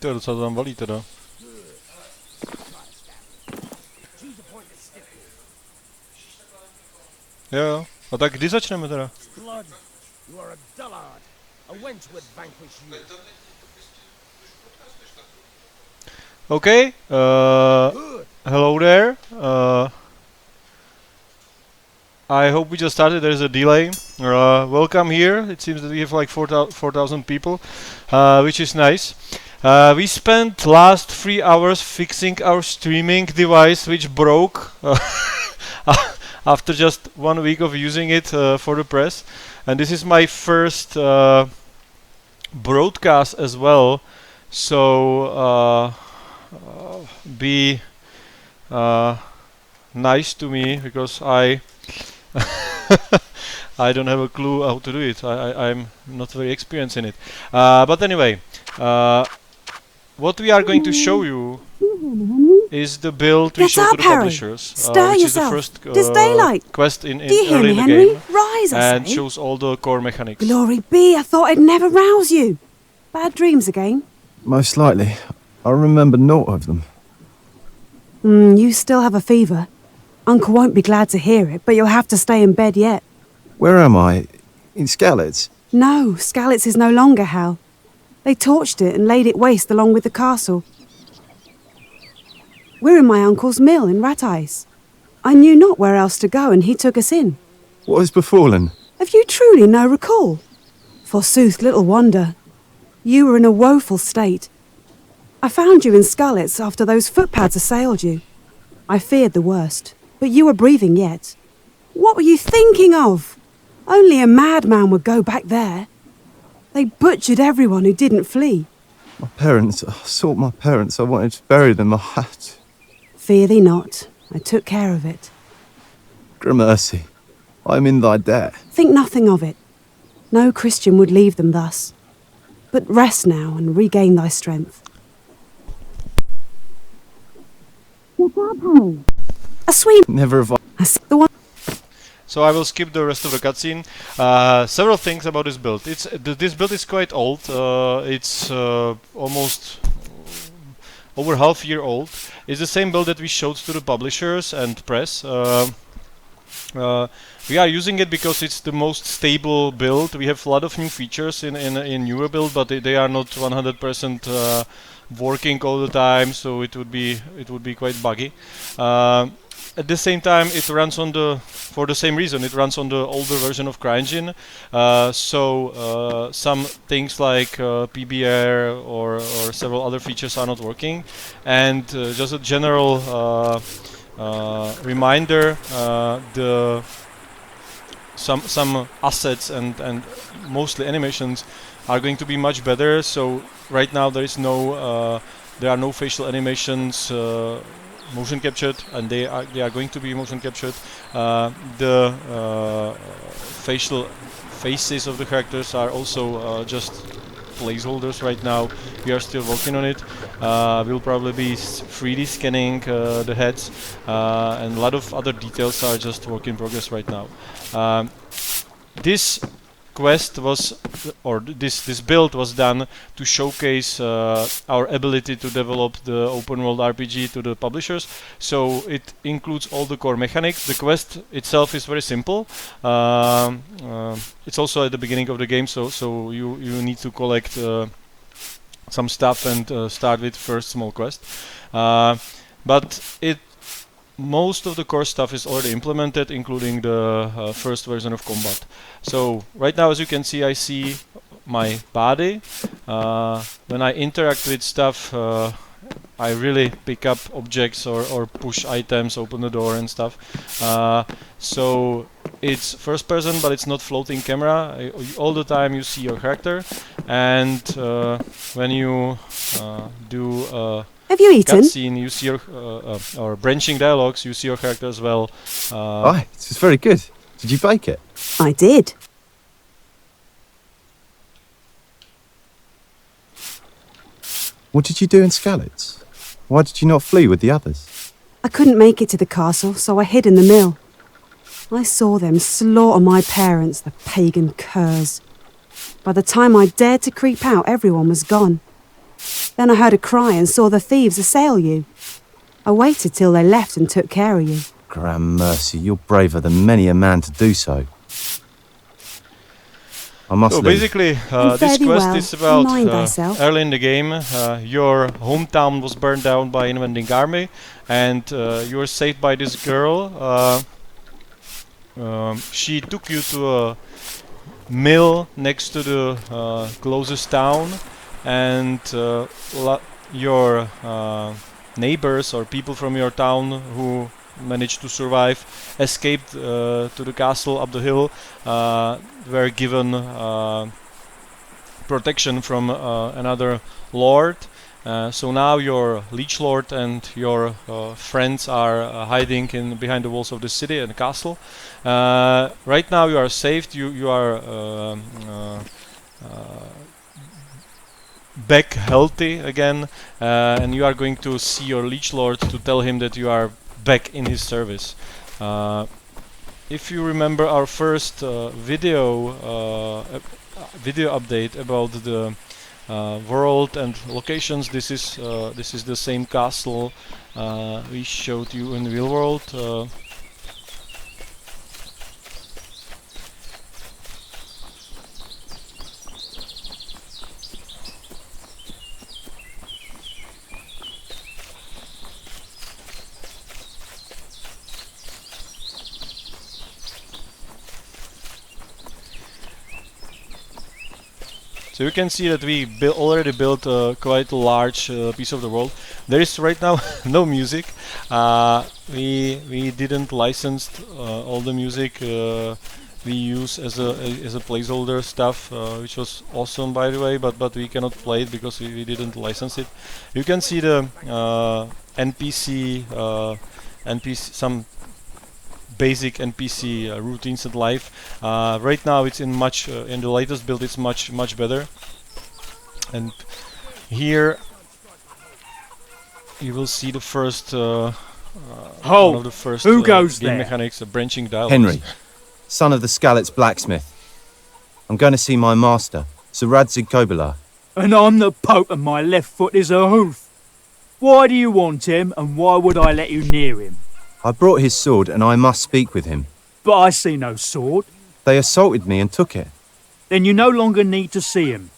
To je docela tam valí teda. Jo. A tak kdy začneme teda? Okay. Hello there. I hope we just started. There's a delay. Welcome here. It seems that we have like 4,000 people, which is nice. We spent last 3 hours fixing our streaming device, which broke after just 1 week of using it for the press. And this is my first broadcast as well. So be nice to me, because I I don't have a clue how to do it. I'm not very experienced in it. But anyway, what we are going to show you is the build we showed to the publishers, which is the first quest in early in the game, Rise, and shows all the core mechanics. Glory be, I thought I'd never rouse you. Bad dreams again? Most likely. I remember naught of them. You still have a fever. Uncle won't be glad to hear it, but you'll have to stay in bed yet. Where am I? In Skalitz? No, Skalitz is no longer Hal. They torched it and laid it waste along with the castle. We're in my uncle's mill in Rattais. I knew not where else to go, and he took us in. What has befallen? Have you truly no recall? Forsooth, little wonder. You were in a woeful state. I found you in Skalitz after those footpads assailed you. I feared the worst, but you were breathing yet. What were you thinking of? Only a madman would go back there. They butchered everyone who didn't flee. My parents. I sought my parents. I wanted to bury them. I had. Fear thee not. I took care of it. Gramercy, I am in thy debt. Think nothing of it. No Christian would leave them thus. But rest now and regain thy strength. A sweet. Never have I. The one. So I will skip the rest of the cutscene. Several things about this build. This build is quite old. It's almost over half year old. It's the same build that we showed to the publishers and press. We are using it because it's the most stable build. We have a lot of new features in newer build, but they are not 100% working all the time, so it would be quite buggy. At the same time, it runs on for the same reason. It runs on the older version of CryEngine. So some things like PBR or several other features are not working. And just a general reminder: some assets and mostly animations are going to be much better. So right now there are no facial animations motion captured, and they are going to be motion captured. The faces of the characters are also just placeholders right now. We are still working on it. We'll probably be 3D scanning the heads, and a lot of other details are just work in progress right now. This quest was, or this build was done to showcase our ability to develop the open world RPG to the publishers. So it includes all the core mechanics. The quest itself is very simple. It's also at the beginning of the game, so you need to collect some stuff and start with first small quest. But most of the core stuff is already implemented, including the first version of combat. So right now, as you can see, I see my body. When I interact with stuff, I really pick up objects or push items, open the door and stuff. So it's first person, but it's not floating camera. All the time you see your character, and when you do have you eaten? cutscene, you see your or branching dialogues, you see your character as well. Aye, this is very good. Did you bake it? I did. What did you do in Skalitz? Why did you not flee with the others? I couldn't make it to the castle, so I hid in the mill. I saw them slaughter my parents, the pagan curs. By the time I dared to creep out, everyone was gone. Then I heard a cry and saw the thieves assail you. I waited till they left and took care of you. Grand mercy, you're braver than many a man to do so. I must So leave. basically, And this fare thee quest well. is about Mind thyself. early in the game. Your hometown was burned down by invading army, and you were saved by this girl. She took you to a mill next to the closest town, and your neighbors or people from your town who managed to survive escaped to the castle up the hill, were given protection from another lord. So now your liege lord and your friends are hiding in behind the walls of the city and the castle. Right now you are saved. You are back healthy again, and you are going to see your liege lord to tell him that you are back in his service. If you remember our first video update about the world and locations, this is the same castle we showed you in the real world. So you can see that we already built a quite large piece of the world. There is right now no music. We didn't license all the music we use as a placeholder stuff, which was awesome by the way, but we cannot play it because we didn't license it. You can see the NPC some basic NPC routines and life. Right now it's in the latest build it's much better. And here you will see the first one of the first who goes game there? mechanics, branching dialogues. Henry, son of the Skalit's blacksmith. I'm going to see my master, Sir Radzig Kobyla. And I'm the Pope and my left foot is a hoof. Why do you want him and why would I let you near him? I brought his sword and I must speak with him. But I see no sword. They assaulted me and took it. Then you no longer need to see him.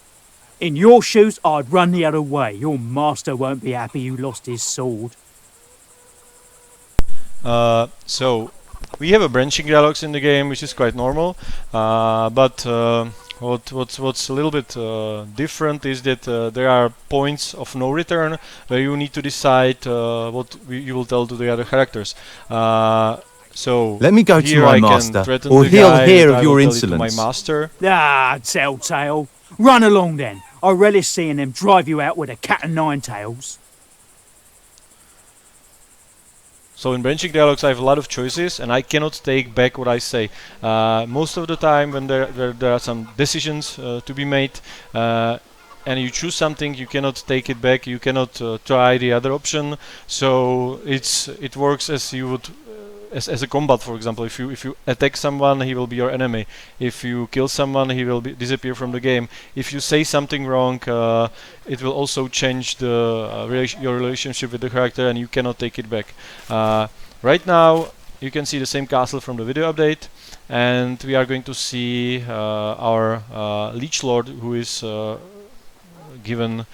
In your shoes, I'd run the other way. Your master won't be happy you lost his sword. So we have a branching dialogues in the game, which is quite normal. But what's a little bit different is that there are points of no return where you need to decide what you will tell to the other characters. So let me go to here my I can master, threaten or the he'll guy hear that of I your will tell it to insolence. my master. Ah, telltale. Run along then. I relish seeing them drive you out with a cat and nine tails. So in branching dialogues I have a lot of choices and I cannot take back what I say. Most of the time when there are some decisions to be made and you choose something, you cannot take it back, you cannot try the other option. So it works as you would as a combat, for example. If you attack someone, he will be your enemy. If you kill someone, he will disappear from the game. If you say something wrong, it will also change your relationship with the character, and you cannot take it back. Right now, you can see the same castle from the video update, and we are going to see our liege lord, who is given.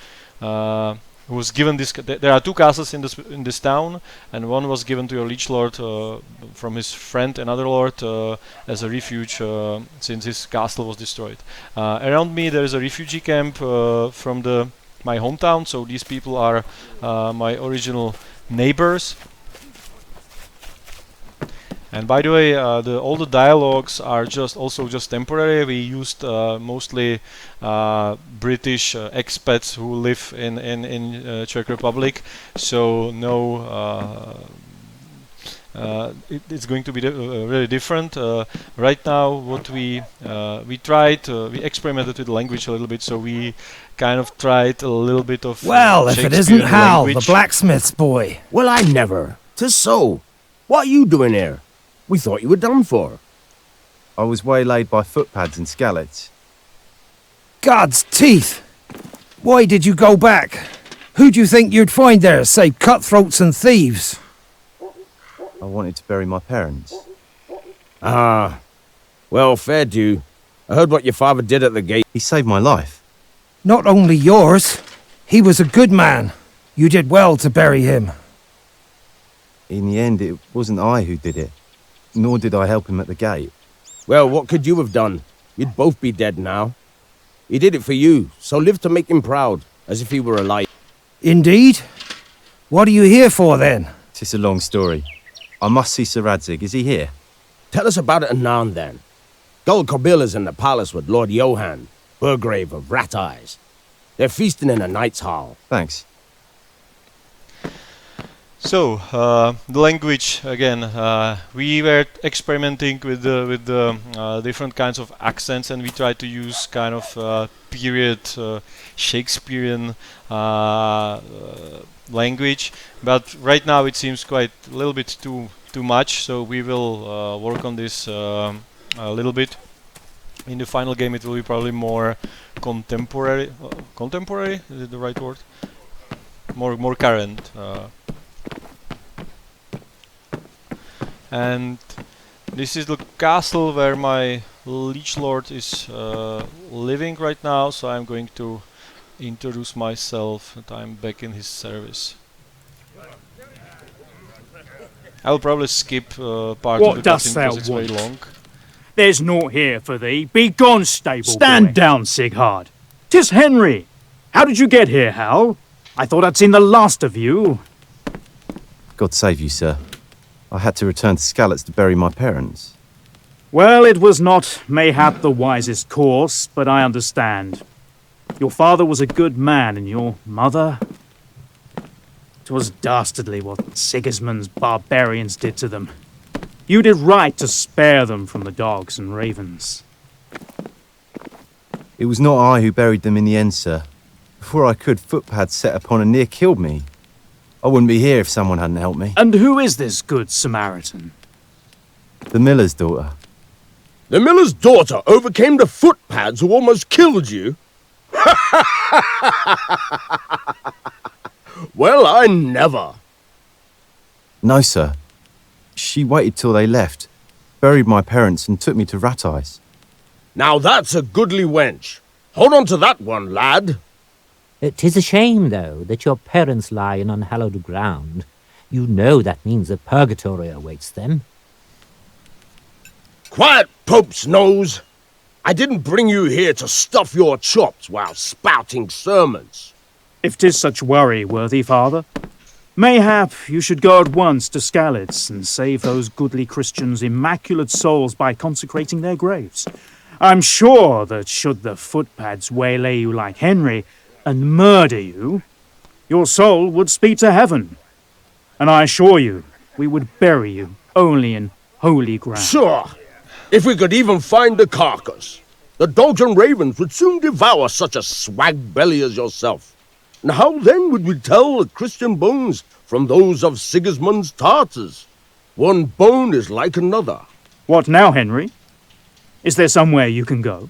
Who was given this? There are two castles in this town, and one was given to your liege lord from his friend, another lord, as a refuge since his castle was destroyed. Around me there is a refugee camp from my hometown, so these people are my original neighbors. And by the way, all the dialogues are just temporary. We used mostly British expats who live in Czech Republic, so no, it's going to be really different. Right now, what we experimented with the language a little bit, so we kind of tried a little bit of well, if it isn't Shakespearean Hal, the language. blacksmith's boy. Well, I never. 'Tis so. What are you doing here? We thought you were done for. I was waylaid by footpads in Skalitz. God's teeth! Why did you go back? Who do you think you'd find there, save cutthroats and thieves? I wanted to bury my parents. Ah, well, fair due. I heard what your father did at the gate. He saved my life. Not only yours. He was a good man. You did well to bury him. In the end, it wasn't I who did it. Nor did I help him at the gate. Well, what could you have done? You'd both be dead now. He did it for you, so live to make him proud, as if he were alive. Indeed? What are you here for, then? It's a long story. I must see Sir Radzig. Is he here? Tell us about it now and then. Gul Kobila's in the palace with Lord Johan, Burgrave of Rat Eyes. They're feasting in a knight's hall. Thanks. So the language again. We were experimenting with the different kinds of accents, and we tried to use kind of period Shakespearean language. But right now it seems quite a little bit too much. So we will work on this a little bit. In the final game, it will be probably more contemporary. Contemporary, is it the right word? More current. And this is the castle where my liege lord is living right now, so I'm going to introduce myself that I'm back in his service. I'll probably skip part What of the dost cutscene thou because it's very want? long. There's naught here for thee. Be gone, stable Stand boy. down, Sighard. 'Tis Henry. How did you get here, Hal? I thought I'd seen the last of you. God save you, sir. I had to return to Skalitz to bury my parents. Well, it was not mayhap the wisest course, but I understand. Your father was a good man, and your mother... 'Twas dastardly what Sigismund's barbarians did to them. You did right to spare them from the dogs and ravens. It was not I who buried them in the end, sir. Before I could, footpads set upon and near killed me. I wouldn't be here if someone hadn't helped me. And who is this good Samaritan? The miller's daughter. The miller's daughter overcame the footpads who almost killed you? Well, I never. No, sir. She waited till they left, buried my parents and took me to Rat Eyes. Now that's a goodly wench. Hold on to that one, lad. 'Tis a shame, though, that your parents lie in unhallowed ground. You know that means a purgatory awaits them. Quiet, Pope's nose. I didn't bring you here to stuff your chops while spouting sermons. If 'tis such worry, worthy father, mayhap you should go at once to Skalitz and save those goodly Christians' immaculate souls by consecrating their graves. I'm sure that should the footpads waylay you like Henry and murder you, your soul would speak to heaven. And I assure you, we would bury you only in holy ground. Sure. If we could even find the carcass, the dogs and ravens would soon devour such a swag belly as yourself. And how then would we tell the Christian bones from those of Sigismund's Tartars? One bone is like another. What now, Henry? Is there somewhere you can go?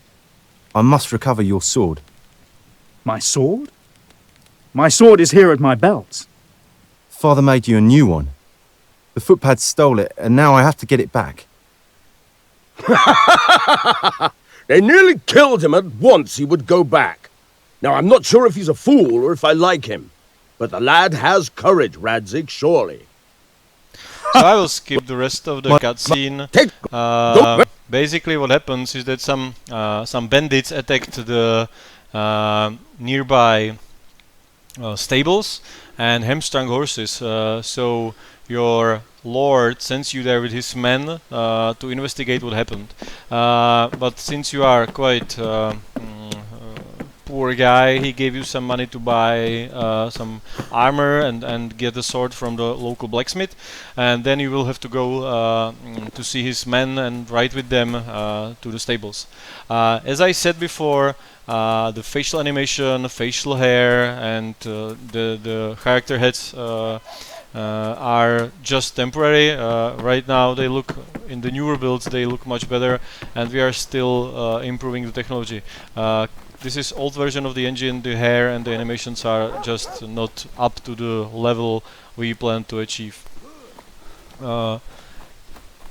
I must recover your sword. My sword? My sword is here at my belt. Father made you a new one. The footpads stole it, and now I have to get it back. They nearly killed him at once he would go back. Now, I'm not sure if he's a fool or if I like him, but the lad has courage, Radzig, surely. So I will skip the rest of the cutscene. Basically, what happens is that some bandits attacked the nearby stables and hamstrung horses. So your lord sends you there with his men to investigate what happened. But since you are quite poor guy, he gave you some money to buy some armor and get a sword from the local blacksmith, and then you will have to go to see his men and ride with them to the stables. As I said before, the facial animation, facial hair, and the character heads are just temporary. Right now they look, in the newer builds they look much better, and we are still improving the technology. this is old version of the engine. The hair and the animations are just not up to the level we plan to achieve.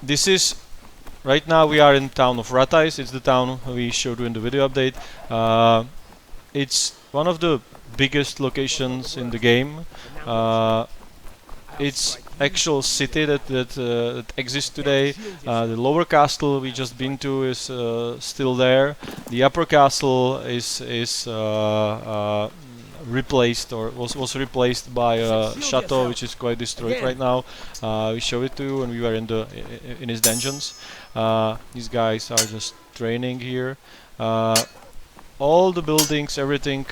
This is right now we are in town of Ratais. It's the town we showed you in the video update. It's one of the biggest locations in the game. It's actual city that exists today. The lower castle we just been to is still there. The upper castle is replaced, or was replaced by a chateau which is quite destroyed right now. We show it to you when we were in his dungeons. These guys are just training here. All the buildings, everything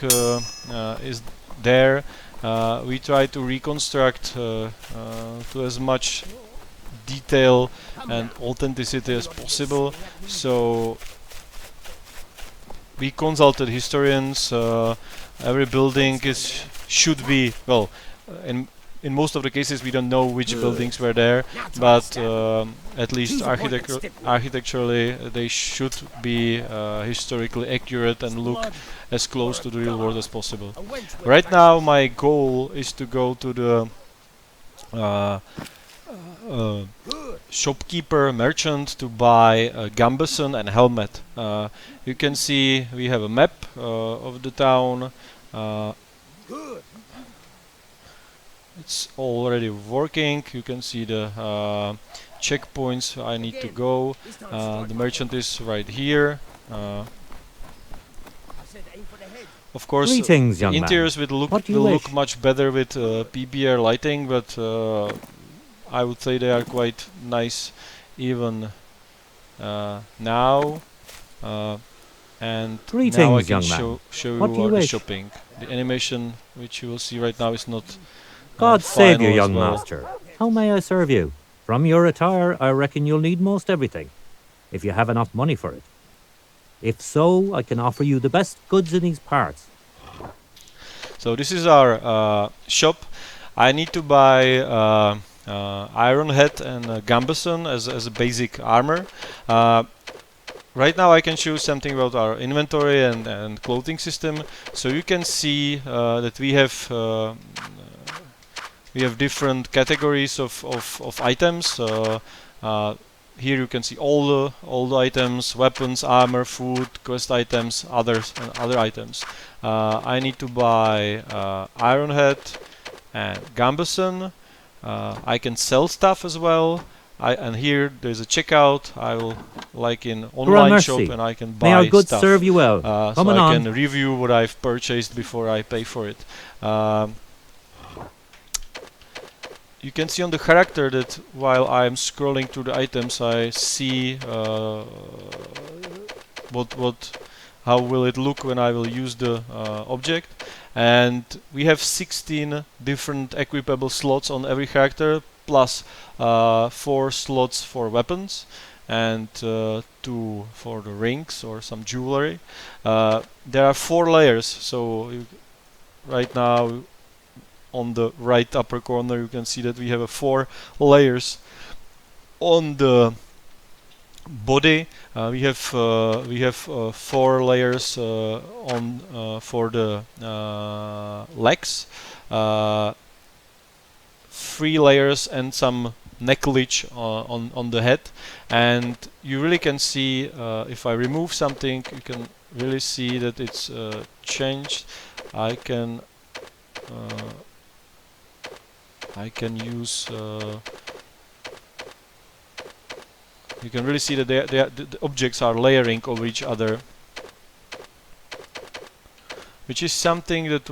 is there. We try to reconstruct to as much detail and authenticity as possible. So we consulted historians. Every building should be, well, in most of the cases we don't know which buildings were there, but at least architecturally they should be historically accurate and look as close to the real world as possible. Right now my goal is to go to the shopkeeper, merchant, to buy a gambeson and helmet. You can see we have a map of the town. It's already working. You can see the checkpoints I need to go. The merchant is right here. Of course, Greetings, young interiors man. will What do you look wish? much better with PBR lighting, but I would say they are quite nice even now. And Greetings, now I can young man. show What do you you the wish? shopping. The animation which you will see right now is not God save you, final as young well. master. How may I serve you? From your attire, I reckon you'll need most everything, if you have enough money for it. If so, I can offer you the best goods in these parts. So this is our shop. I need to buy iron head and gambeson as a basic armor. Right now I can show something about our inventory and clothing system. So you can see that we have different categories of items. Here you can see all the items: weapons, armor, food, quest items, other items. I need to buy iron head and gambeson. I can sell stuff as well. And here there's a checkout. I will, like in online shop, and I can buy May our goods stuff. serve you well. So Come I on. can review what I've purchased before I pay for it. You can see on the character that while I'm scrolling through the items, I see how will it look when I will use the object. And we have 16 different equipable slots on every character, plus 4 slots for weapons and 2 for the rings or some jewelry. There are 4 layers, so right now on the right upper corner you can see that we have 4 layers on the body. We have 4 layers on for the legs, 3 layers and some necklace on the head, and you really can see if I remove something, you can really see that it's changed. I can use. You can really see that the objects are layering over each other, which is something that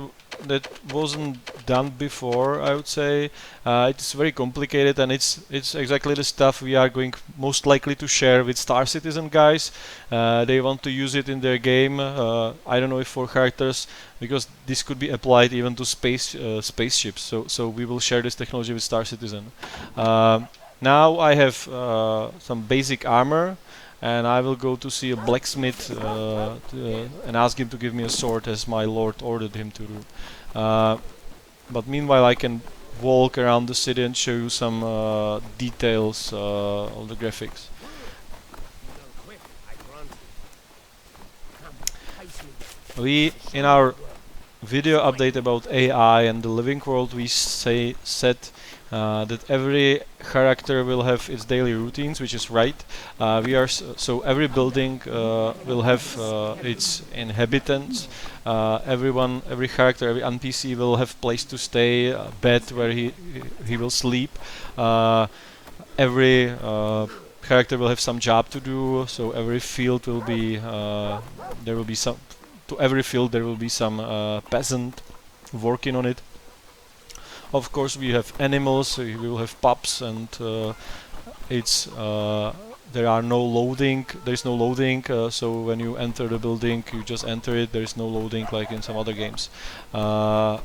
wasn't done before, I would say. It's very complicated, and it's exactly the stuff we are going most likely to share with Star Citizen guys. They want to use it in their game. I don't know if for characters, because this could be applied even to spaceships. So we will share this technology with Star Citizen. Now I have some basic armor, and I will go to see a blacksmith and ask him to give me a sword as my lord ordered him to do. But meanwhile I can walk around the city and show you some details of the graphics. we in our video update about AI and the living world, we said that every character will have its daily routines, which is right. So every building will have its inhabitants. Every character, every NPC will have place to stay, a bed where he will sleep. Every character will have some job to do. So every field will be there will be some. To every field there will be some peasant working on it. Of course, we have animals. So we will have pups, and there are no loading. There is no loading. So when you enter the building, you just enter it. There is no loading like in some other games. I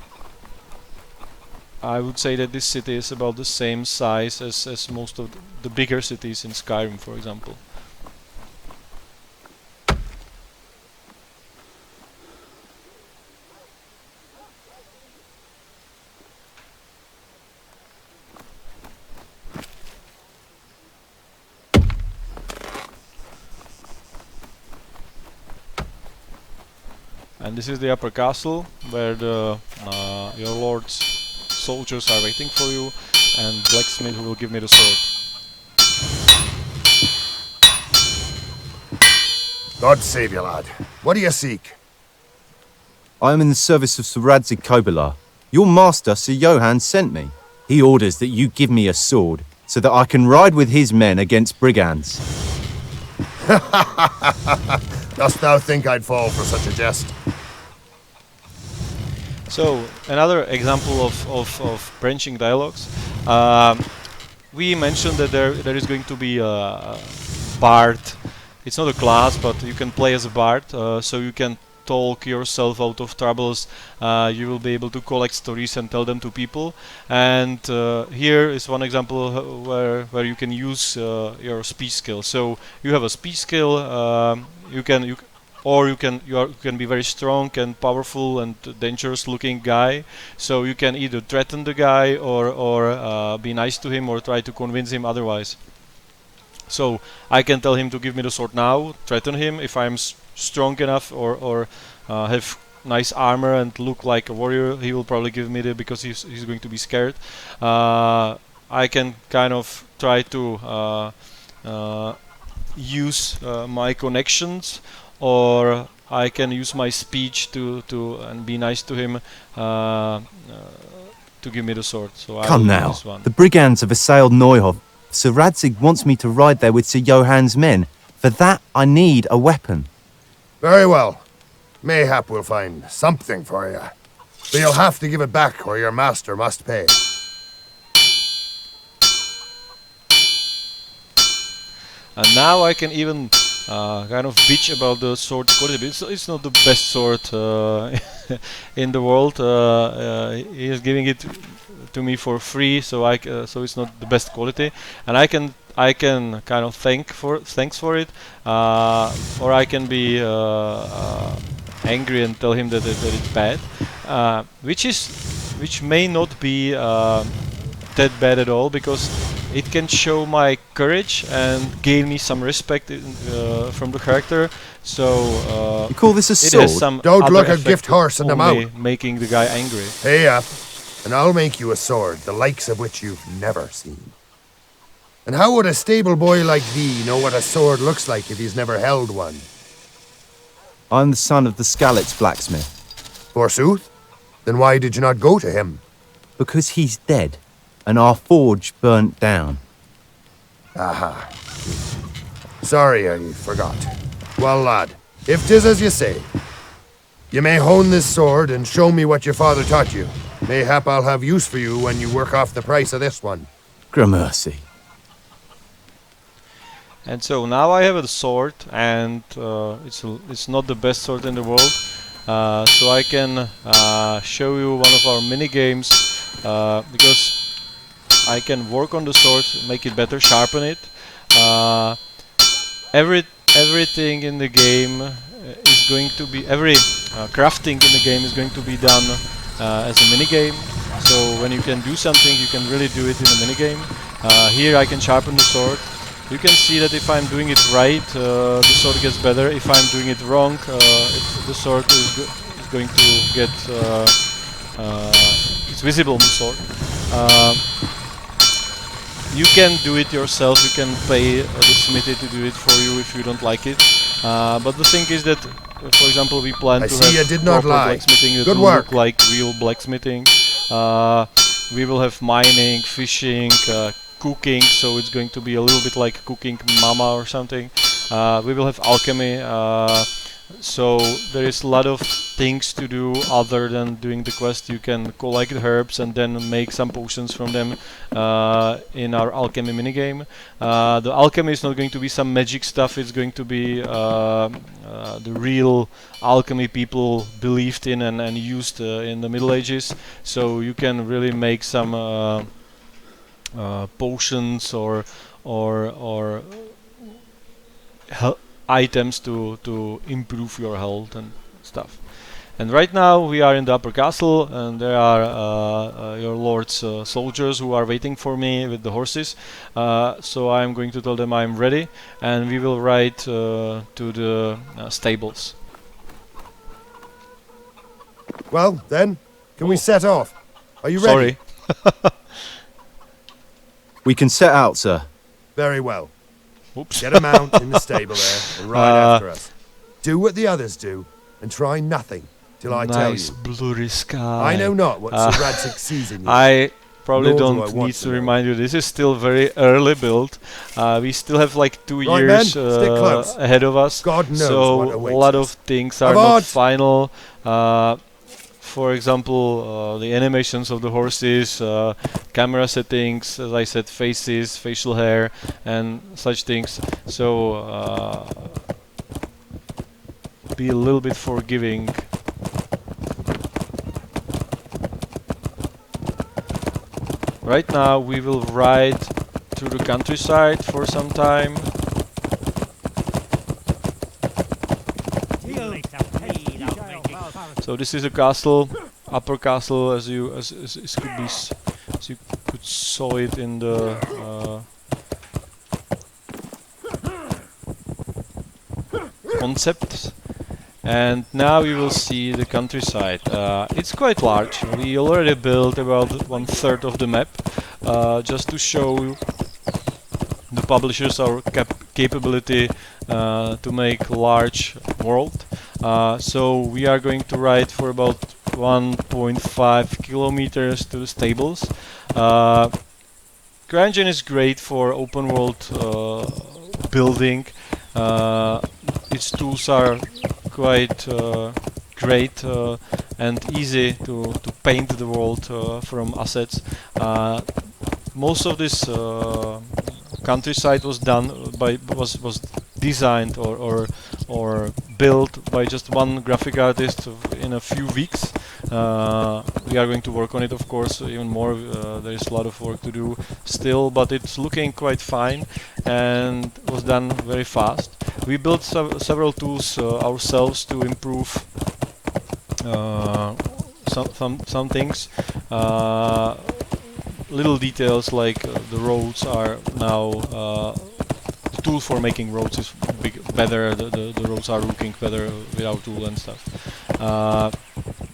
would say that this city is about the same size as most of the bigger cities in Skyrim, for example. And this is the upper castle, where your lord's soldiers are waiting for you, and Blacksmith who will give me the sword. God save you, lad. What do you seek? I am in the service of Sir Radzig Kobyla. Your master, Sir Johann, sent me. He orders that you give me a sword, so that I can ride with his men against brigands. Dost thou think I'd fall for such a jest? So, another example of branching dialogues. We mentioned that there is going to be a bard. It's not a class, but you can play as a bard, so you can talk yourself out of troubles. You will be able to collect stories and tell them to people. And here is one example where you can use your speech skill. So you have a speech skill. You can be very strong and powerful and dangerous looking guy. So you can either threaten the guy or be nice to him or try to convince him otherwise. So I can tell him to give me the sword now, threaten him if I'm strong enough or have nice armor and look like a warrior. He will probably give me it because he's going to be scared. I can kind of try to use my connections, or I can use my speech to and be nice to him to give me the sword. So Come now, this one. the brigands have assailed Neuhof. Sir Radzig wants me to ride there with Sir Johann's men. For that, I need a weapon. Very well. Mayhap we'll find something for you. But you'll have to give it back, or your master must pay. And now I can even kind of bitch about the sword quality. It's not the best sword in the world. He is giving it to me for free, so so it's not the best quality. And I can kind of thanks for it, or I can be angry and tell him that it's bad, which may not be that bad at all, because it can show my courage and gain me some respect from the character. So You call this a it sword? has some Don't other look a effect gift horse in the only mouth. making the guy angry. Pay up, and I'll make you a sword, the likes of which you've never seen. And how would a stable boy like thee know what a sword looks like if he's never held one? I'm the son of the Skalitz blacksmith. Forsooth? Then why did you not go to him? Because he's dead, and our forge burnt down. Aha. Sorry, I forgot. Well, lad, if 'tis as you say, you may hone this sword and show me what your father taught you. Mayhap I'll have use for you when you work off the price of this one. Gramercy. And so now I have a sword, and it's not the best sword in the world. So I can show you one of our mini games, because I can work on the sword, make it better, sharpen it. Everything in the game is going to be crafting in the game is going to be done as a mini game. So when you can do something, you can really do it in a mini game. Here I can sharpen the sword. you can see that if I'm doing it right, the sword gets better. If I'm doing it wrong, the sword is going to get it's visible on the sword. You can do it yourself. You can pay the smithy to do it for you if you don't like it. But the thing is that, for example, we plan to have proper blacksmithing that will look like real blacksmithing. We will have mining, fishing, cooking, so it's going to be a little bit like cooking mama or something. We will have alchemy, so there is a lot of things to do other than doing the quest. You can collect herbs and then make some potions from them in our alchemy minigame. The alchemy is not going to be some magic stuff, it's going to be the real alchemy people believed in and used in the Middle Ages. So you can really make some potions or items to improve your health and stuff. And right now we are in the upper castle, and there are your lord's soldiers who are waiting for me with the horses. So I'm going to tell them I'm ready, and we will ride to the stables. Well, then, can we set off? Are you ready? Sorry. We can set out, sir. Very well. Oops. Get a mount in the stable there and ride after us. Do what the others do and try nothing till I tell you. Nice blurry sky. I know not what Sir Radzig sees in you. I probably Nor do I don't want need to to know. remind you, this is still very early build. We still have like 2 Right, years men, stick close. ahead of us. God knows so what a awaits lot us. of things are not final. For example, the animations of the horses, camera settings, as I said, faces, facial hair, and such things. So be a little bit forgiving. Right now we will ride through the countryside for some time. So this is a castle, upper castle, as you could saw it in the concept. And now we will see the countryside. It's quite large. We already built about 1/3 of the map, just to show the publishers our capability to make large world. So we are going to ride for about 1.5 kilometers to the stables. CryEngine is great for open world building. Its tools are quite great and easy to paint the world from assets. Most of this countryside was designed or built by just one graphic artist in a few weeks. We are going to work on it, of course, even more. There is a lot of work to do still, but it's looking quite fine and was done very fast. We built several tools ourselves to improve some things. Little details like the roads are now the tool for making roads is better. The roads are looking better without tool and stuff.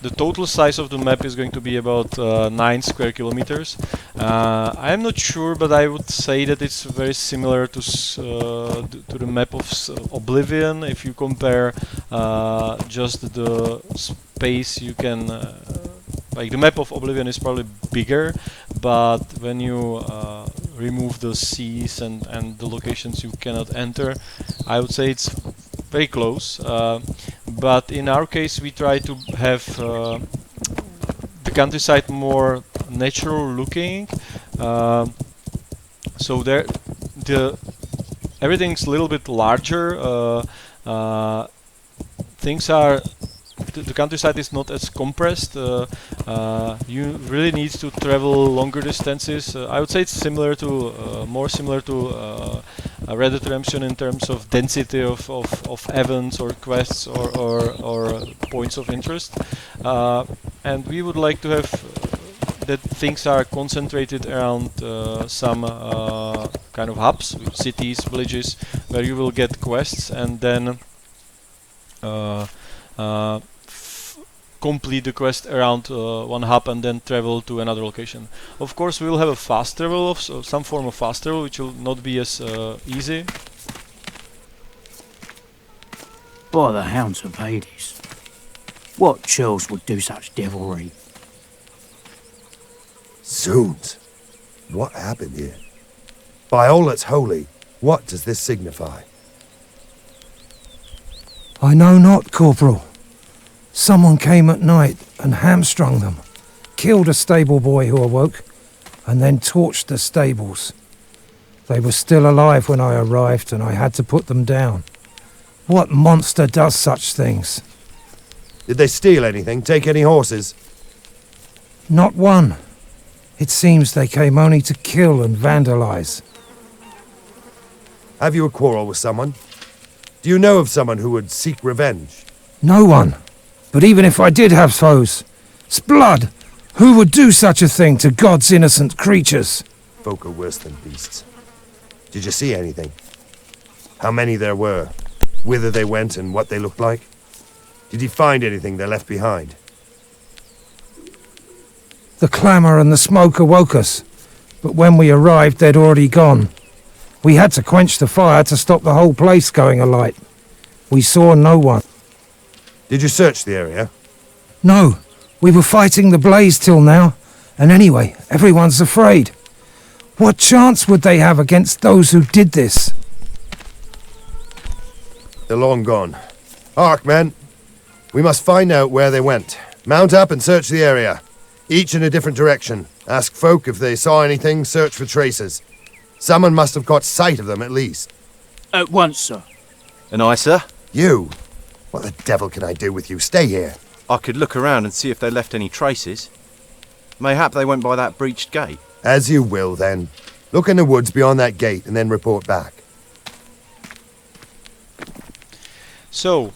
The total size of the map is going to be about 9 square kilometers. I am not sure, but I would say that it's very similar to the map of Oblivion. If you compare just the space, you can like the map of Oblivion is probably bigger, but when you remove the seas and the locations you cannot enter, I would say it's very close. But in our case, we try to have the countryside more natural looking. So there, everything's a little bit larger. Things are. The countryside is not as compressed. You really need to travel longer distances. I would say it's similar to, more similar to Red Dead Redemption in terms of density of events or quests or points of interest. And we would like to have that things are concentrated around some kind of hubs, cities, villages, where you will get quests and then complete the quest around one hub and then travel to another location. Of course, we will have a fast travel of some form of fast travel, which will not be as easy. By the hounds of Hades, what churls would do such devilry? Zoons! What happened here? By all that's holy, what does this signify? I know not, Corporal. Someone came at night and hamstrung them, killed a stable boy who awoke, and then torched the stables. They were still alive when I arrived, and I had to put them down. What monster does such things? Did they steal anything? Take any horses? Not one. It seems they came only to kill and vandalize. Have you a quarrel with someone? Do you know of someone who would seek revenge? No one. But even if I did have foes, Sblood, who would do such a thing to God's innocent creatures? Folk are worse than beasts. Did you see anything? How many there were? Whither they went and what they looked like? Did you find anything they left behind? The clamour and the smoke awoke us, but when we arrived they'd already gone. We had to quench the fire to stop the whole place going alight. We saw no one. Did you search the area? No, we were fighting the blaze till now, and anyway, everyone's afraid. What chance would they have against those who did this? They're long gone. Hark, men. We must find out where they went. Mount up and search the area. Each in a different direction. Ask folk if they saw anything, search for traces. Someone must have caught sight of them at least. At once, sir. And I, sir? You? What the devil can I do with you? Stay here. I could look around and see if they left any traces. Mayhap they went by that breached gate. As you will, then. Look in the woods beyond that gate and then report back. So,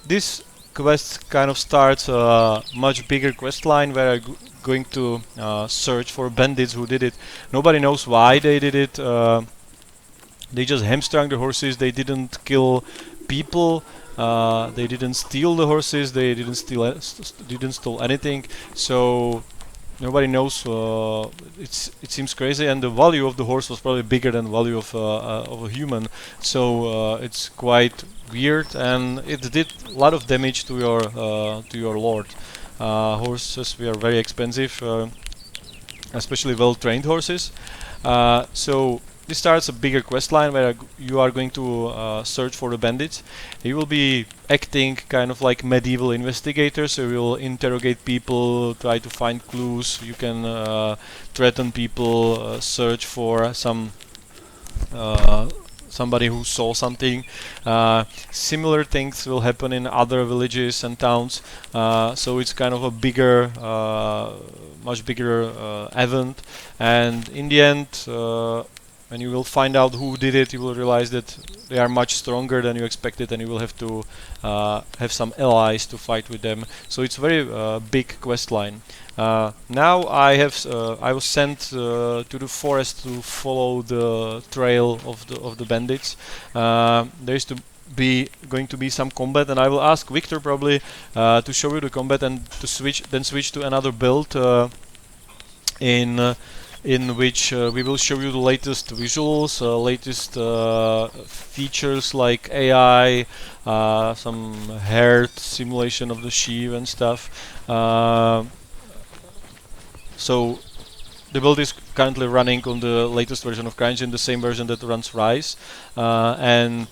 this quest kind of starts a much bigger quest line where I'm going to search for bandits who did it. Nobody knows why they did it. They just hamstrung the horses. They didn't kill people. They didn't steal the horses. They didn't steal anything. So nobody knows. It seems crazy, and the value of the horse was probably bigger than the value of a human. So it's quite weird, and it did a lot of damage to your lord. Horses were very expensive, especially well-trained horses. So this starts a bigger quest line where you are going to search for the bandits. You will be acting kind of like medieval investigators, so you will interrogate people, try to find clues. You can threaten people, search for somebody who saw something. Similar things will happen in other villages and towns, so it's kind of a bigger, much bigger event, and in the end, when you will find out who did it, you will realize that they are much stronger than you expected, and you will have to have some allies to fight with them. So it's a very big quest line. Now I was sent to the forest to follow the trail of the bandits. There is going to be some combat, and I will ask Victor probably to show you the combat and to switch to another build in which we will show you the latest visuals, latest features like AI, some hair simulation of the sheep and stuff. So the build is currently running on the latest version of CryEngine, the same version that runs Rise, and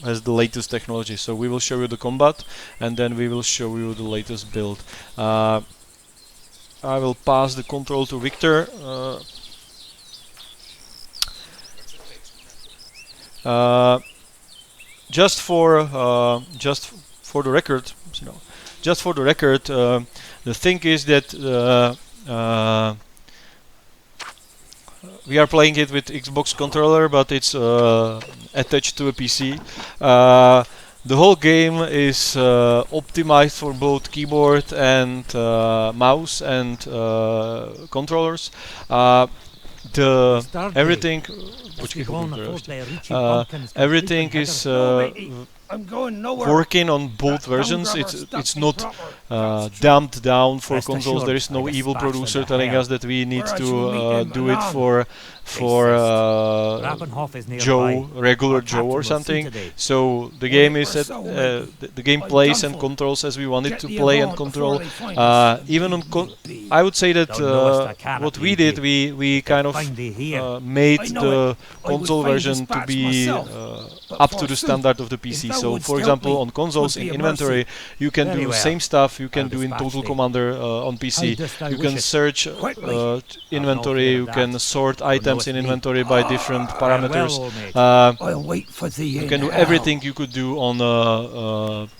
has the latest technology. So we will show you the combat, and then we will show you the latest build. I will pass the control to Victor. Just for the record, the thing is that we are playing it with Xbox controller, but it's attached to a PC. The whole game is optimized for both keyboard and mouse and controllers. everything. Everything is I'm going nowhere. working on both versions. It's not dumbed down for consoles. There is no evil producer telling us that we need to do it for Joe, regular Joe or something. So the game is the game plays and controls as we want it to play and control. Even on I would say that what we did, we kind of made the console version to be up to the standard of the PC. So for example, on consoles in inventory, you can do same stuff you can do in Total Commander on PC. You can search inventory, you can sort items in inventory by different parameters. I'll wait for the You can do everything you could do on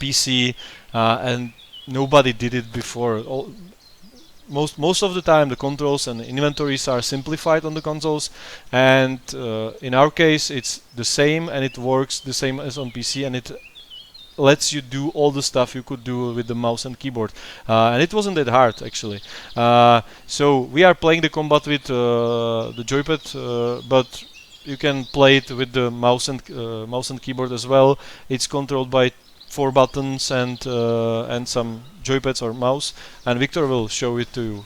PC, and nobody did it before. Most of the time the controls and inventories are simplified on the consoles, and in our case it's the same, and it works the same as on PC, and it lets you do all the stuff you could do with the mouse and keyboard, and it wasn't that hard actually. So we are playing the combat with the joypad, but you can play it with the mouse and keyboard as well. It's controlled by 4 buttons and some joypads or mouse, and Victor will show it to you.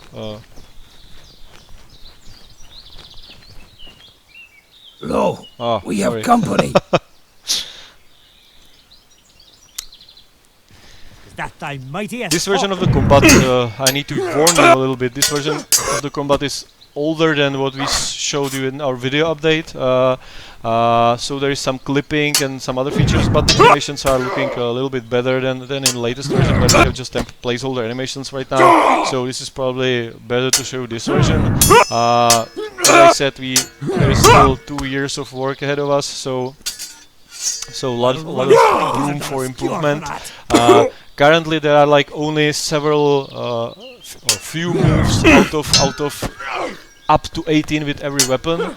Lo, we have company. This version of the combat, I need to warn you a little bit. This version of the combat is older than what we showed you in our video update. So there is some clipping and some other features, but the animations are looking a little bit better than in the latest version, where we have just placeholder animations right now. So this is probably better to show this version. As I said, there is still 2 years of work ahead of us, so a lot of room for improvement. Currently there are like only several or few moves out of up to 18 with every weapon,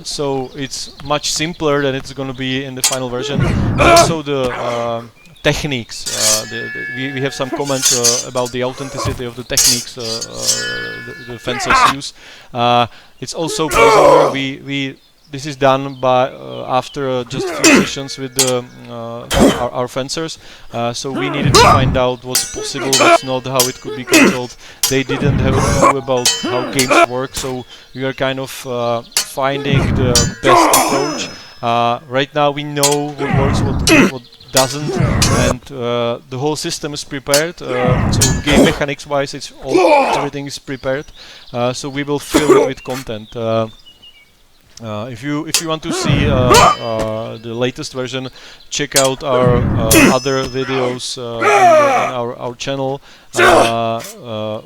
so it's much simpler than it's going to be in the final version. Also the techniques, we have some comments about the authenticity of the techniques the fencers use. It's also possible this is done by after just a few sessions with our fencers, so we needed to find out what's possible, what's not, how it could be controlled. They didn't have a clue about how games work, so we are kind of finding the best approach. Right now we know what works, what doesn't, and the whole system is prepared. So game mechanics wise, everything is prepared. So we will fill it with content. If you want to see the latest version, check out our other videos on our channel.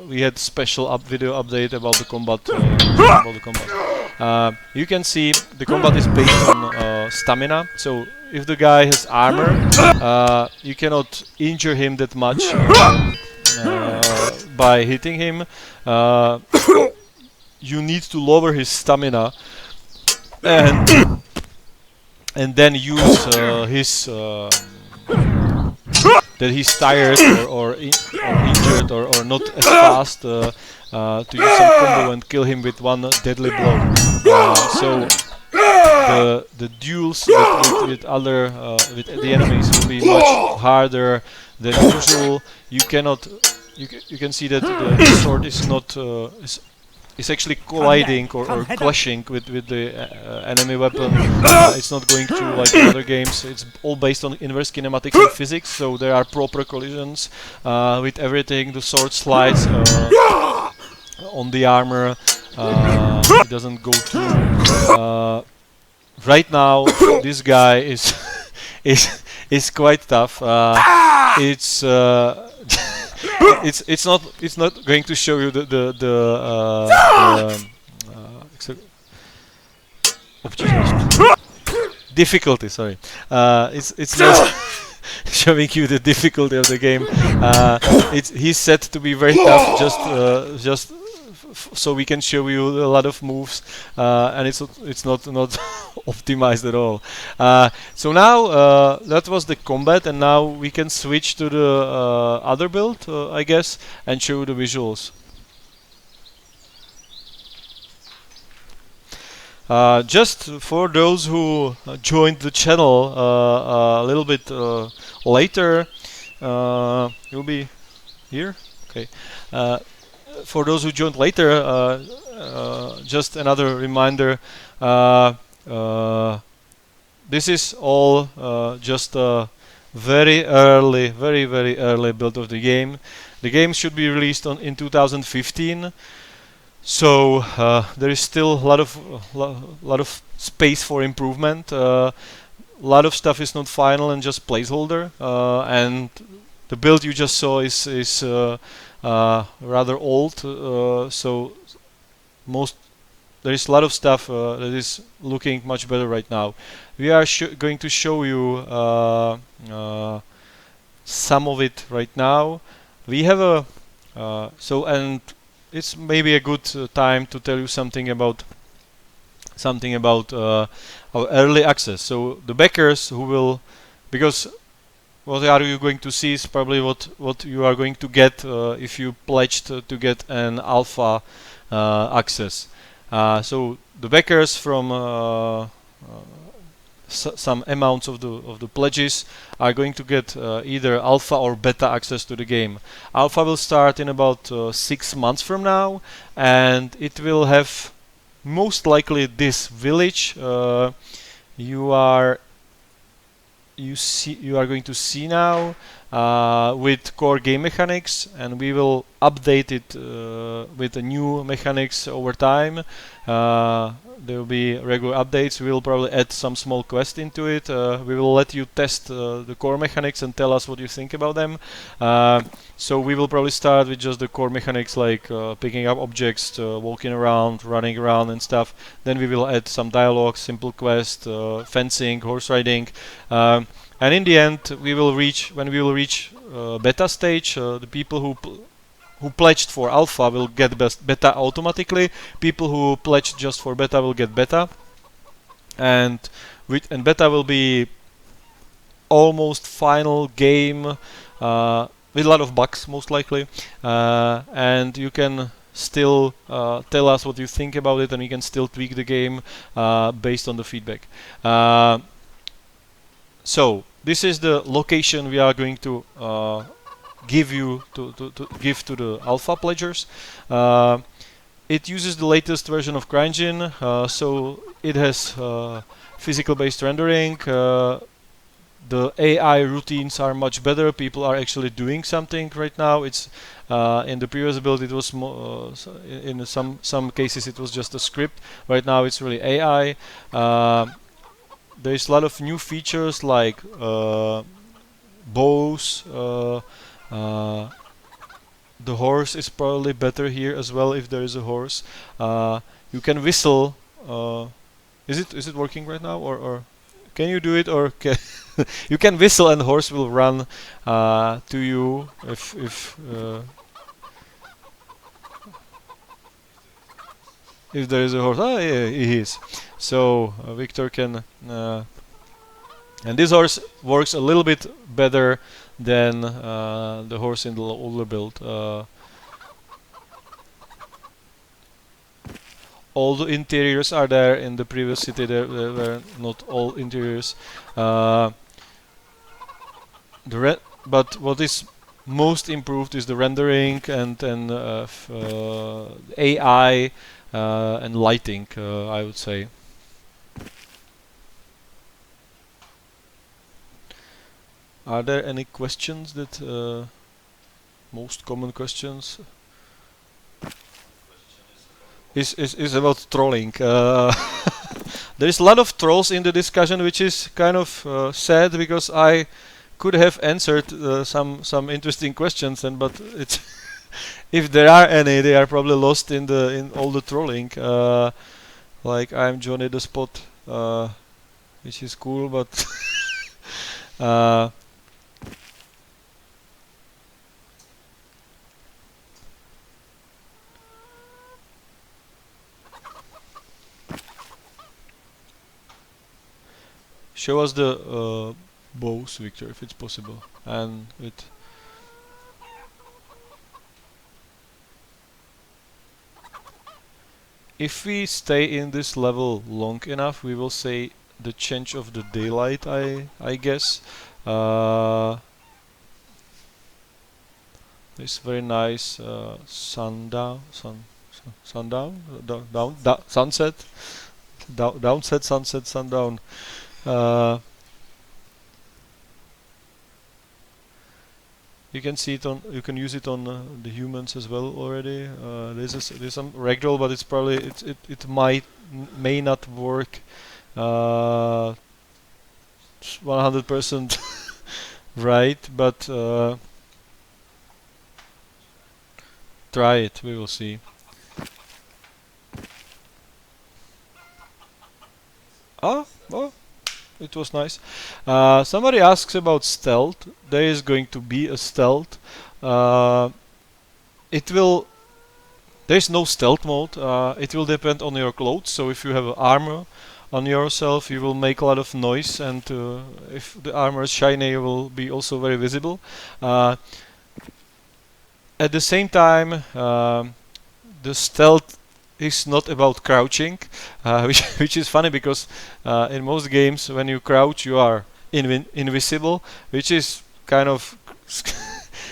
We had special video update about the combat. You can see the combat is based on stamina. So if the guy has armor, you cannot injure him that much by hitting him. You need to lower his stamina, and then use his that he's tired or injured or not as fast, to use some combo and kill him with one deadly blow. So the duels with the enemies will be much harder than usual. You can see that the sword is not is actually colliding or clashing with the enemy weapon. It's not going through like in other games. It's all based on inverse kinematics and physics, so there are proper collisions with everything. The sword slides on the armor. It doesn't go through. Right now, this guy is quite tough. It's not going to show you difficulty. Sorry, it's not showing you the difficulty of the game. He's set to be very tough, just so we can show you a lot of moves, and it's not optimized at all. So now that was the combat, and now we can switch to the other build, I guess, and show the visuals. Just for those who joined the channel a little bit later, you'll be here. Okay. For those who joined later, just another reminder. This is all just a very early, very early build of the game. The game should be released in 2015. So there is still a lot of space for improvement. A lot of stuff is not final and just placeholder. And the build you just saw is rather old. So there is a lot of stuff that is looking much better right now. We are going to show you some of it right now. We have a and it's maybe a good time to tell you something about our early access. So the backers who will, because what are you going to see is probably what you are going to get if you pledged to get an alpha access. So the backers from some amounts of the pledges are going to get either alpha or beta access to the game. Alpha will start in about 6 months from now, and it will have most likely this village you are going to see now with core game mechanics, and we will update it with the new mechanics over time. There will be regular updates. We will probably add some small quest into it. We will let you test the core mechanics and tell us what you think about them. So we will probably start with just the core mechanics, like picking up objects, walking around, running around and stuff. Then we will add some dialogue, simple quest, fencing, horse riding. And in the end, when we will reach beta stage, the people who pledged for alpha will get beta automatically. People who pledged just for beta will get beta, and beta will be almost final game with a lot of bugs, most likely. And you can still tell us what you think about it, and we can still tweak the game based on the feedback. So this is the location we are going to give to the alpha pledgers. It uses the latest version of CryEngine, so it has physical based rendering. The AI routines are much better. People are actually doing something right now. It's in the previous build it was in some cases it was just a script. Right now it's really AI. There's a lot of new features like bows. The horse is probably better here as well if there is a horse. You can whistle. Is it working right now, or can you do it, or can you can whistle and the horse will run to you if there is a horse. Ah, yeah, he is. So Victor can, and this horse works a little bit better than the horse in the older build. All the interiors are there. In the previous city there were not all interiors. But what is most improved is the rendering and AI and lighting, I would say. Are there any questions that most common questions is about trolling. There is a lot of trolls in the discussion, which is kind of sad, because I could have answered some interesting questions, but it's if there are any, they are probably lost in all the trolling. Like I'm Johnny the Spot, which is cool, but show us the bows, Victor, if it's possible, and with if we stay in this level long enough, we will say the change of the daylight, I guess. This very nice sundown, sundown, sunset, downset, sunset, sundown. You can see it on. You can use it on the humans as well already. There's some ragdoll, but it's probably it may not work 100% right, but try it. We will see. Oh, it was nice. Somebody asks about stealth. There is going to be a stealth. It will. There's no stealth mode. It will depend on your clothes. So if you have armor on yourself, you will make a lot of noise, and if the armor is shiny, you will be also very visible. At the same time, the stealth is not about crouching, which is funny because in most games when you crouch you are invisible, which is kind of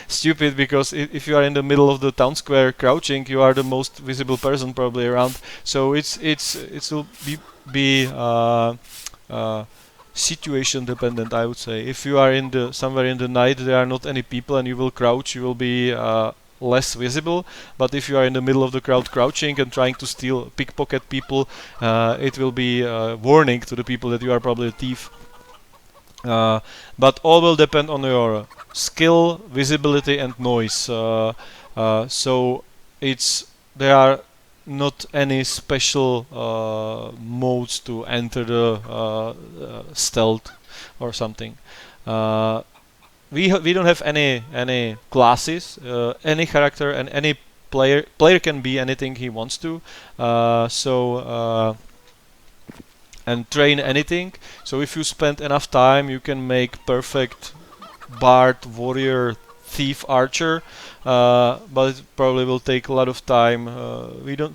stupid because if you are in the middle of the town square crouching, you are the most visible person probably around. So it will be situation dependent, I would say. If you are in somewhere in the night, there are not any people, and you will crouch, you will be less visible. But if you are in the middle of the crowd crouching and trying to pickpocket people, it will be a warning to the people that you are probably a thief. But all will depend on your skill, visibility, and noise. So there are not any special modes to enter the stealth or something. We don't have any classes. Any character and any player can be anything he wants to. And train anything. So if you spend enough time, you can make perfect bard, warrior, thief, archer. But it probably will take a lot of time.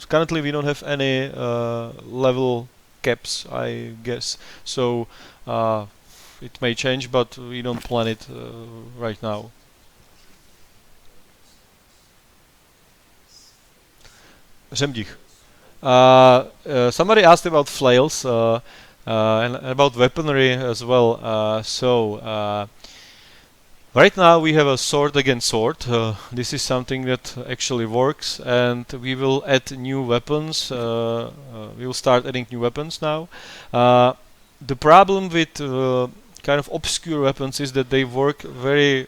Currently we don't have any level caps, I guess. So it may change, but we don't plan it right now. Zemdich. Somebody asked about flails and about weaponry as well. Right now we have a sword against sword. This is something that actually works, and we will add new weapons. We will start adding new weapons now. The problem with kind of obscure weapons is that they work very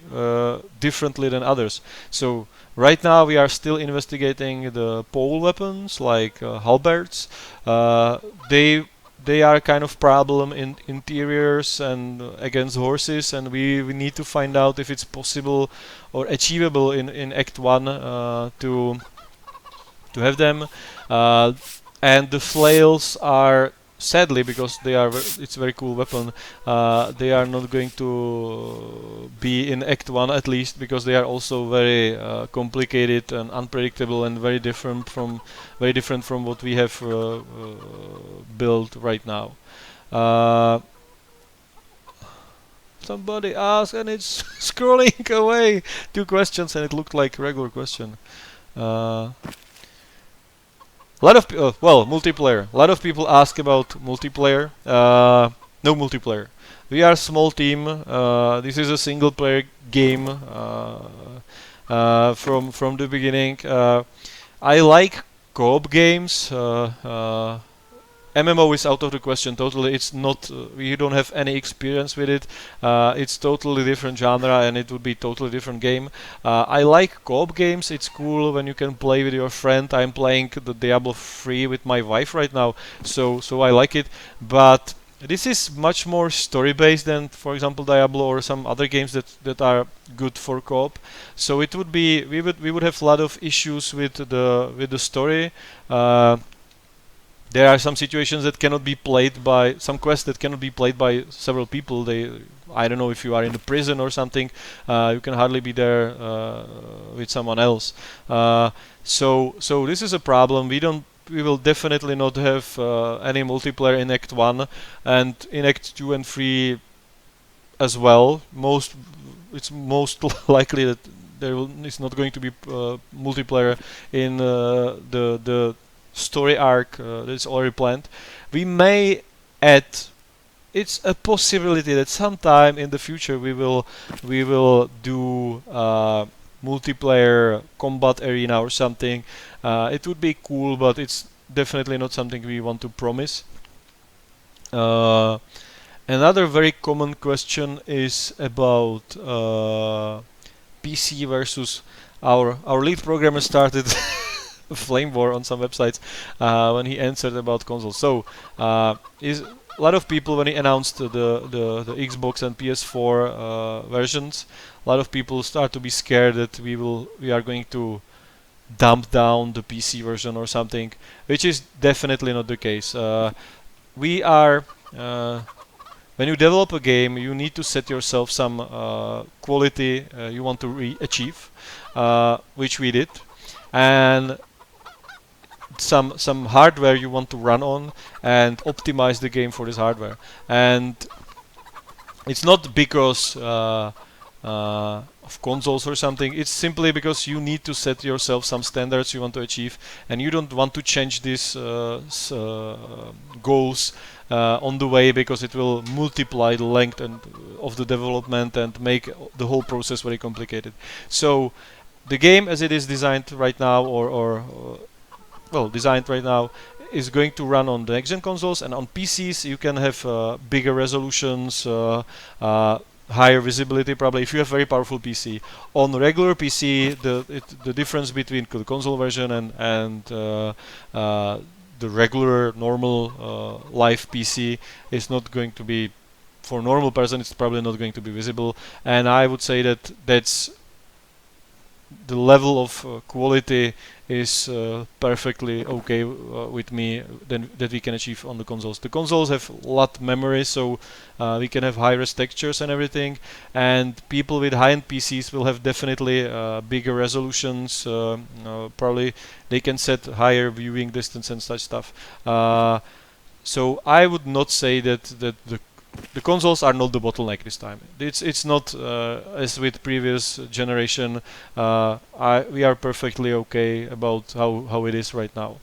differently than others. So right now we are still investigating the pole weapons like halberds. They are kind of problem in interiors and against horses, and we need to find out if it's possible or achievable in Act 1 to have them. And the flails are, sadly, because it's a very cool weapon, they are not going to be in Act 1 at least, because they are also very complicated and unpredictable and very different from what we have built right now. Somebody asked, and it's scrolling away. 2 questions, and it looked like a regular question. A lot of multiplayer. A lot of people ask about multiplayer. No multiplayer. We are a small team. This is a single player game from the beginning. I like co-op games. MMO is out of the question totally. It's not. We don't have any experience with it. It's totally different genre, and it would be totally different game. I like co-op games. It's cool when you can play with your friend. I'm playing the Diablo 3 with my wife right now, so I like it. But this is much more story-based than, for example, Diablo or some other games that are good for co-op. So it would be we would have a lot of issues with the story. There are some situations that cannot be played by some quests that cannot be played by several people. I don't know, if you are in a prison or something, you can hardly be there with someone else. So this is a problem. We we will definitely not have any multiplayer in Act 1, and in Act 2 and 3 as well. It's most likely that is not going to be multiplayer in the story arc that's already planned. We may add. It's a possibility that sometime in the future we will do multiplayer combat arena or something. It would be cool, but it's definitely not something we want to promise. Another very common question is about PC versus our lead programmer started a flame war on some websites when he answered about consoles. So is a lot of people, when he announced the Xbox and PS4 versions, a lot of people start to be scared that we are going to dump down the PC version or something, which is definitely not the case. We are when you develop a game, you need to set yourself some quality you want to achieve, which we did, and some hardware you want to run on and optimize the game for this hardware. And it's not because of consoles or something, it's simply because you need to set yourself some standards you want to achieve, and you don't want to change these goals on the way, because it will multiply the length of the development and make the whole process very complicated. So the game as it is designed right now, designed right now, is going to run on the next-gen consoles, and on PCs you can have bigger resolutions, higher visibility probably if you have very powerful PC. On regular PC, the difference between the console version and the regular normal live PC is not going to be, for normal person it's probably not going to be visible, and I would say that that's the level of quality is perfectly okay with me that we can achieve on the consoles. The consoles have a lot memory, so we can have high-res textures and everything, and people with high-end PCs will have definitely bigger resolutions, probably they can set higher viewing distance and such stuff. So I would not say that the consoles are not the bottleneck this time. It's not as with previous generation. We are perfectly okay about how it is right now.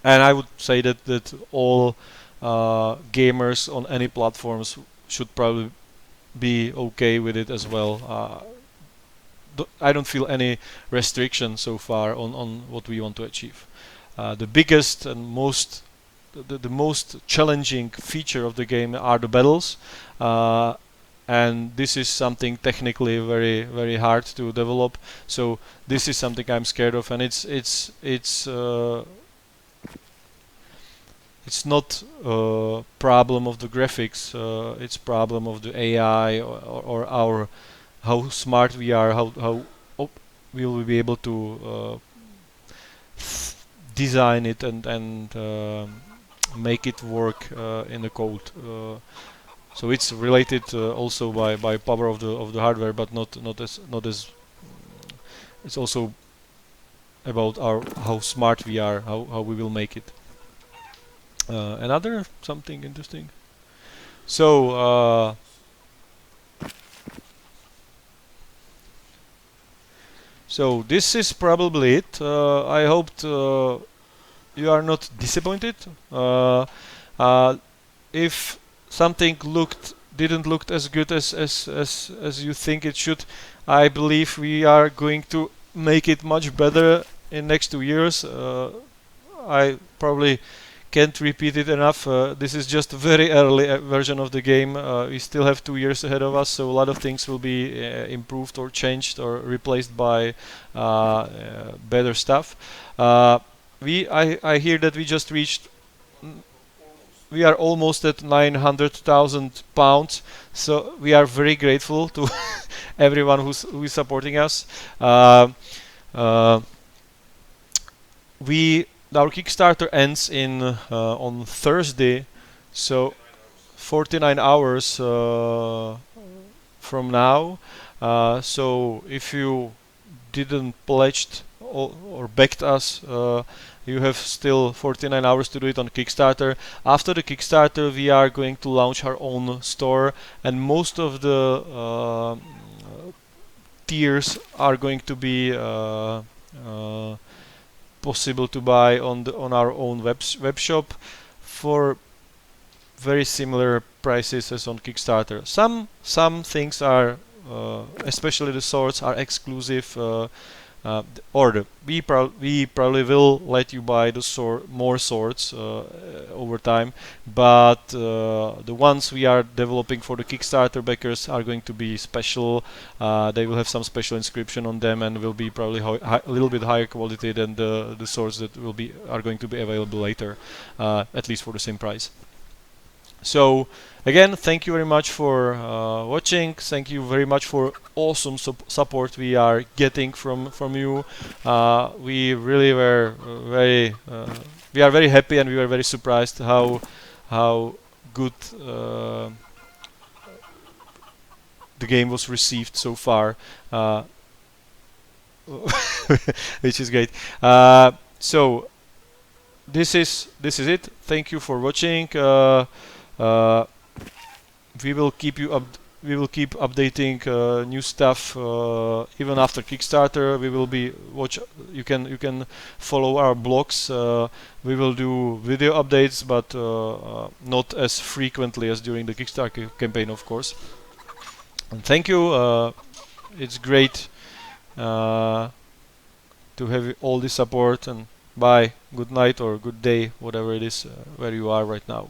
And I would say that all gamers on any platforms should probably be okay with it as well. I don't feel any restriction so far on what we want to achieve. The biggest and most challenging feature of the game are the battles, and this is something technically very, very hard to develop. So this is something I'm scared of, and it's not a problem of the graphics. It's problem of the AI or our how smart we are, how we will be able to design it and make it work in the code. So it's related also by power of the hardware, but not as it's also about how smart we are, how we will make it. Another something interesting. So so this is probably it. I hoped you are not disappointed. If something didn't look as good as you think it should, I believe we are going to make it much better in next 2 years. I probably can't repeat it enough. This is just a very early version of the game. We still have 2 years ahead of us, so a lot of things will be improved or changed or replaced by better stuff. I hear that we just reached. We are almost at 900,000 pounds, so we are very grateful to everyone who is supporting us. Our Kickstarter ends on Thursday, so 49 hours from now. So if you didn't pledge or backed us, you have still 49 hours to do it on Kickstarter. After the Kickstarter, we are going to launch our own store, and most of the tiers are going to be possible to buy on our own web shop for very similar prices as on Kickstarter. Some things are, especially the swords, are exclusive. We probably will let you buy the more swords over time, but the ones we are developing for the Kickstarter backers are going to be special. They will have some special inscription on them and will be probably a little bit higher quality than the swords that are going to be available later, at least for the same price. So again, thank you very much for watching. Thank you very much for awesome support we are getting from you. We really were we are very happy, and we were very surprised how good the game was received so far, which is great. So this is it. Thank you for watching. We will keep updating new stuff even after Kickstarter. We will be you can follow our blogs. We will do video updates, but not as frequently as during the Kickstarter campaign, of course. And thank you. It's great to have all this support. And bye, good night or good day, whatever it is where you are right now.